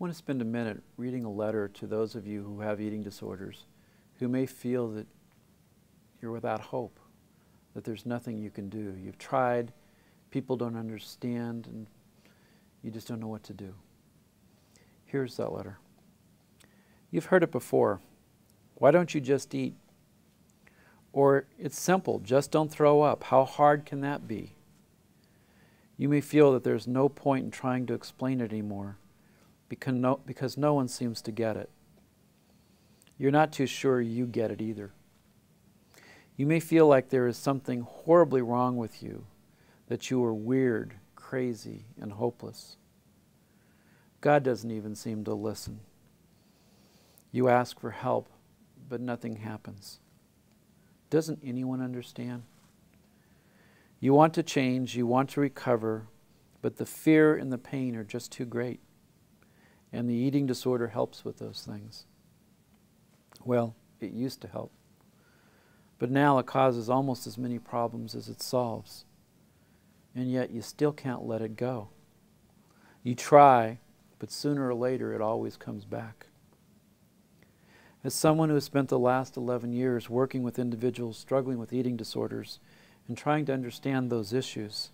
want to spend a minute reading a letter to those of you who have eating disorders, who may feel that you're without hope, that there's nothing you can do. You've tried, people don't understand, and you just don't know what to do. Here's that letter. You've heard it before. Why don't you just eat? Or it's simple, just don't throw up. How hard can that be? You may feel that there's no point in trying to explain it anymore because no one seems to get it. You're not too sure you get it either. You may feel like there is something horribly wrong with you, that you are weird, crazy, and hopeless. God doesn't even seem to listen. You ask for help, but nothing happens. Doesn't anyone understand? You want to change, you want to recover, but the fear and the pain are just too great. And the eating disorder helps with those things. Well, it used to help. But now it causes almost as many problems as it solves. And yet you still can't let it go. You try, but sooner or later it always comes back. As someone who has spent the last 11 years working with individuals struggling with eating disorders and trying to understand those issues,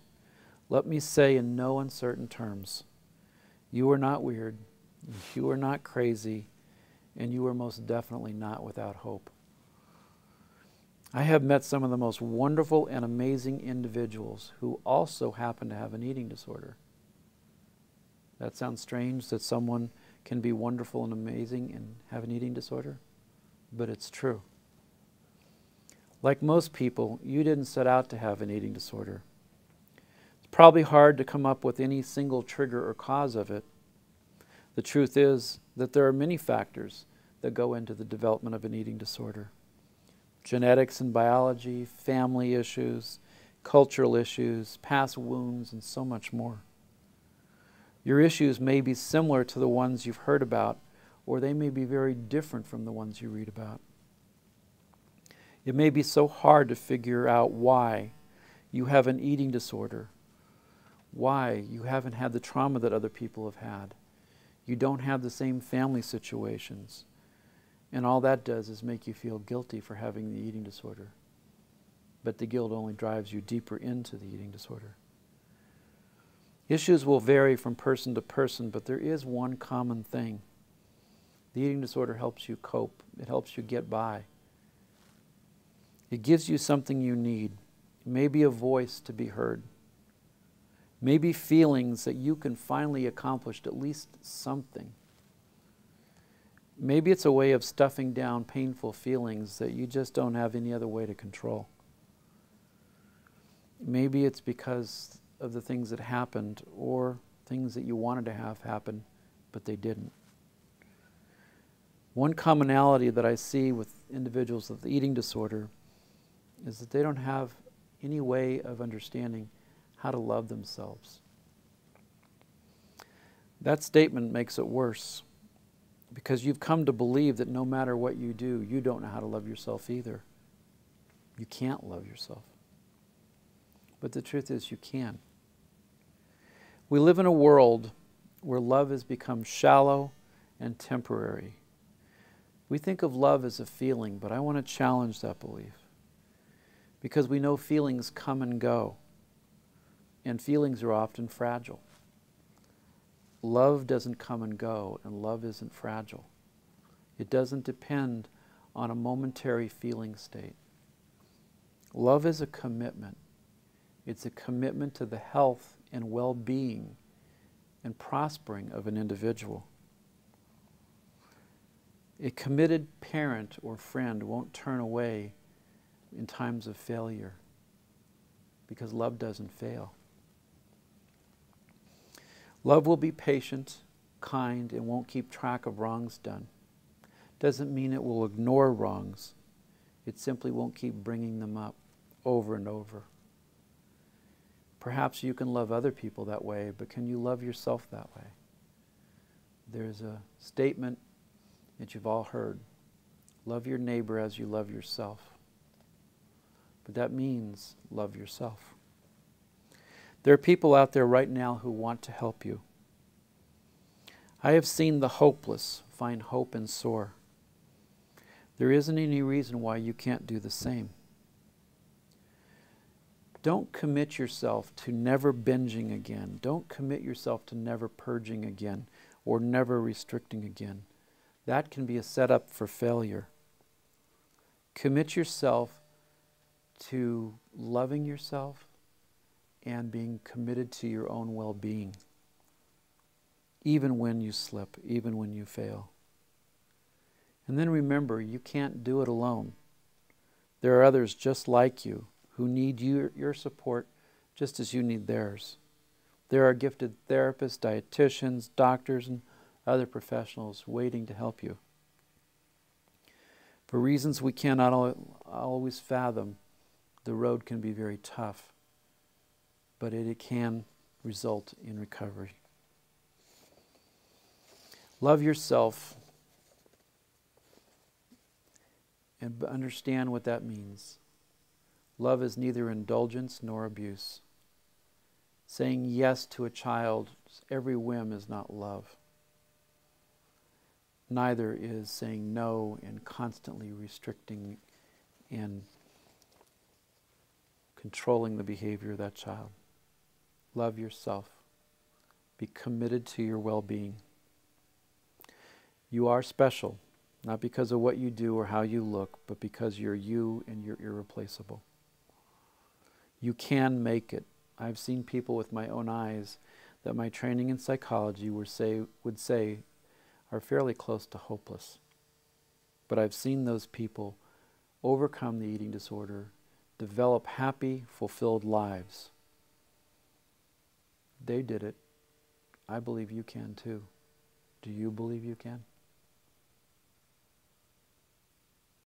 let me say in no uncertain terms, you are not weird, you are not crazy, and you are most definitely not without hope. I have met some of the most wonderful and amazing individuals who also happen to have an eating disorder. That sounds strange, that someone can be wonderful and amazing and have an eating disorder, but it's true. Like most people, you didn't set out to have an eating disorder. It's probably hard to come up with any single trigger or cause of it. The truth is that there are many factors that go into the development of an eating disorder. Genetics and biology, family issues, cultural issues, past wounds, and so much more. Your issues may be similar to the ones you've heard about, or they may be very different from the ones you read about. It may be so hard to figure out why you have an eating disorder, why you haven't had the trauma that other people have had. You don't have the same family situations. And all that does is make you feel guilty for having the eating disorder. But the guilt only drives you deeper into the eating disorder. Issues will vary from person to person, but there is one common thing. The eating disorder helps you cope. It helps you get by. It gives you something you need. Maybe a voice to be heard. Maybe feelings that you can finally accomplish at least something. Maybe it's a way of stuffing down painful feelings that you just don't have any other way to control. Maybe it's because of the things that happened or things that you wanted to have happen, but they didn't. One commonality that I see with individuals with eating disorder is that they don't have any way of understanding how to love themselves. That statement makes it worse, because you've come to believe that no matter what you do, you don't know how to love yourself either. You can't love yourself. But the truth is you can. We live in a world where love has become shallow and temporary. We think of love as a feeling, but I want to challenge that belief. Because we know feelings come and go, and feelings are often fragile. Love doesn't come and go, and love isn't fragile. It doesn't depend on a momentary feeling state. Love is a commitment. It's a commitment to the health and well-being and prospering of an individual. A committed parent or friend won't turn away in times of failure, because love doesn't fail. Love will be patient, kind, and won't keep track of wrongs done. Doesn't mean it will ignore wrongs. It simply won't keep bringing them up over and over. Perhaps you can love other people that way, but can you love yourself that way? There's a statement that you've all heard. Love your neighbor as you love yourself. But that means love yourself. There are people out there right now who want to help you. I have seen the hopeless find hope and soar. There isn't any reason why you can't do the same. Don't commit yourself to never binging again. Don't commit yourself to never purging again or never restricting again. That can be a setup for failure. Commit yourself to loving yourself and being committed to your own well-being, even when you slip, even when you fail. And then remember, you can't do it alone. There are others just like you who need your support just as you need theirs. There are gifted therapists, dietitians, doctors, and other professionals waiting to help you. For reasons we cannot always fathom, the road can be very tough, but it can result in recovery. Love yourself and understand what that means. Love is neither indulgence nor abuse. Saying yes to a child's every whim is not love. Neither is saying no and constantly restricting and controlling the behavior of that child. Love yourself. Be committed to your well-being. You are special, not because of what you do or how you look, but because you're you and you're irreplaceable. You can make it. I've seen people with my own eyes that my training in psychology would say are fairly close to hopeless. But I've seen those people overcome the eating disorder, develop happy, fulfilled lives. They did it. I believe you can too. Do you believe you can?